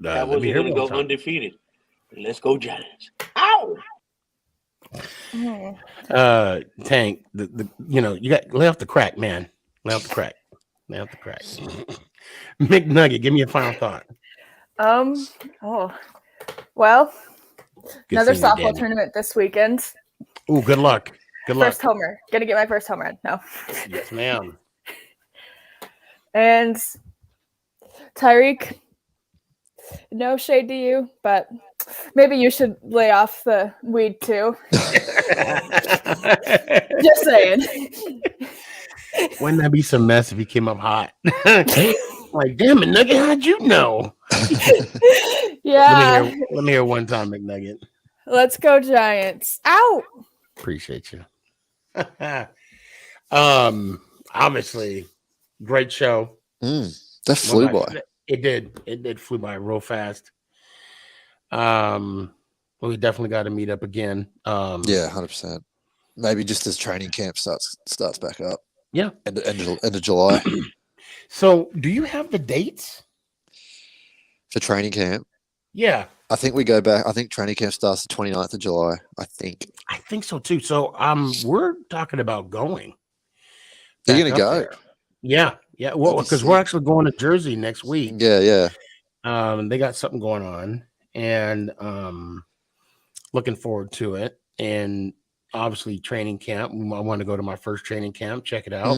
Cowboys are going to go undefeated. Let's go Giants! Ow! Tank, you got lay off the crack, man. Lay off the crack. McNugget, give me a final thought. Well, Good another seeing you, softball Danny. tournament this weekend. Ooh, good luck. First homer. Gonna get my first home run. No. Yes, ma'am. And Tyreek, no shade to you, but maybe you should lay off the weed too. Just saying. Wouldn't that be some mess if he came up hot? Like, damn it, Nugget, how'd you know? Yeah. Let me hear one time, McNugget. Let's go Giants. Ow! Appreciate you. Obviously, great show. That flew by. It did flew by real fast. We definitely got to meet up again. Yeah, 100%. Maybe just as training camp starts back up. Yeah, end of July. So, do you have the dates For training camp? Yeah, I think we go back. I think training camp starts the 29th of July. I think. I think so too. So we're talking about going You're back gonna up go? there. Yeah. Well, That'd be because we're sick. actually going to Jersey next week. Yeah. They got something going on, and looking forward to it. And obviously, training camp. I want to go to my first training camp, check it out,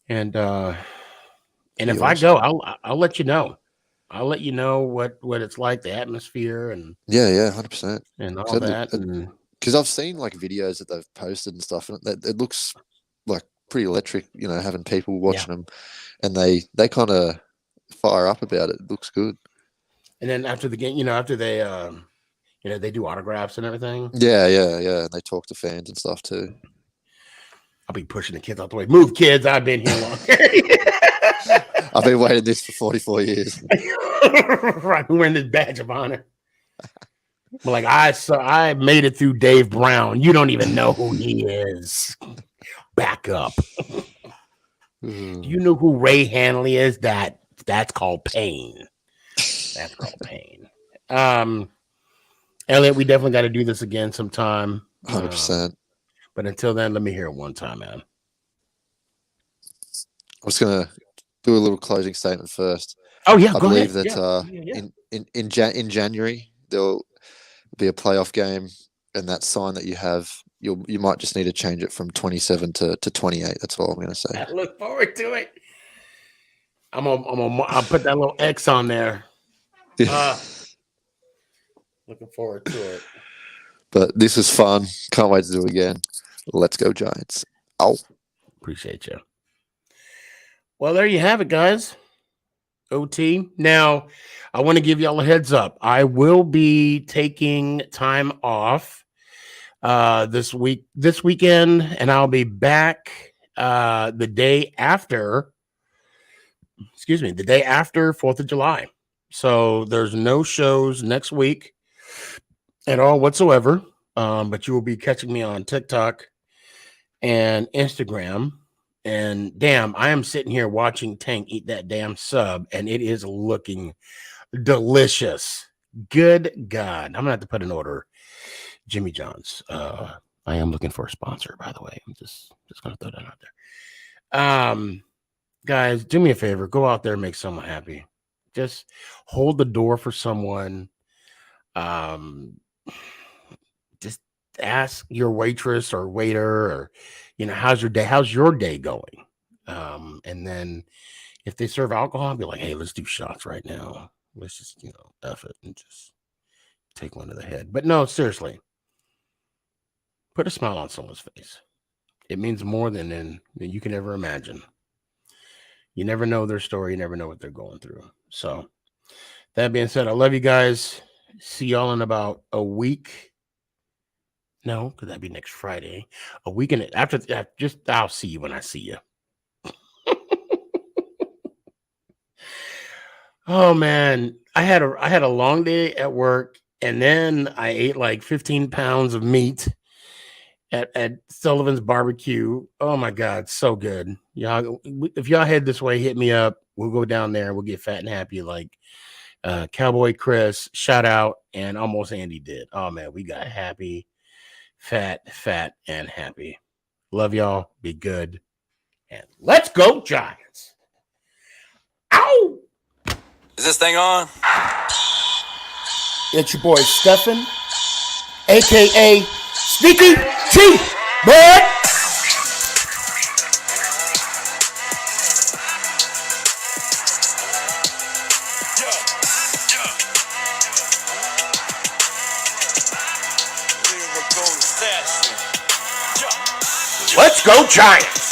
and if I go, I'll let you know. I'll let you know what it's like, the atmosphere, and 100%, and all that. Because I've seen like videos that they've posted and stuff, and it looks like pretty electric. You know, having people watching them, and they kind of fire up about it. It looks good. And then after the game, after they, they do autographs and everything. Yeah. And they talk to fans and stuff too. I'll be pushing the kids out the way. Move, kids! I've been here long. I've been waiting this for 44 years. Right, wearing this badge of honor. But like I made it through Dave Brown. You don't even know who he is. Back up. Do you know who Ray Hanley is? That's called pain. That's called pain. Elliot, we definitely got to do this again sometime. 100%. But until then, let me hear it one time, man. I'm just gonna do a little closing statement first. Oh yeah, I go believe ahead. that in January there'll be a playoff game, and that sign that you have, you might just need to change it from 27 to 28. That's all I'm gonna say. I look forward to it. I'll put that little X on there. Looking forward to it. But this is fun. Can't wait to do it again. Let's go Giants. Oh, appreciate you. Well, there you have it, guys. OT. Now, I want to give y'all a heads up. I will be taking time off this weekend, and I'll be back the day after 4th of July. So there's no shows next week at all whatsoever. But you will be catching me on TikTok and Instagram. And damn, I am sitting here watching Tank eat that damn sub, and it is looking delicious. Good God. I'm gonna have to put an order. Jimmy John's. I am looking for a sponsor, by the way. I'm just gonna throw that out there. Guys, do me a favor. Go out there and make someone happy. Just hold the door for someone. Just ask your waitress or waiter, or how's your day going? And then if they serve alcohol, I'll be like, hey, let's do shots right now. Let's just F it and just take one to the head. But no, seriously, put a smile on someone's face. It means more than you can ever imagine. You never know their story. You never know what they're going through. So that being said, I love you guys. See y'all in about a week. No, because that'd be next Friday. A week and after, I'll see you when I see you. Oh man, I had a long day at work, and then I ate like 15 pounds of meat at Sullivan's Barbecue. Oh my God, so good. Y'all, if y'all head this way, hit me up. We'll go down there. We'll get fat and happy like Cowboy Chris, shout out, and almost Andy did. Oh man, we got happy, fat, and happy. Love y'all. Be good. And let's go, Giants. Ow! Is this thing on? It's your boy Stefan, aka SneakyG, bud. Let's go, Giants.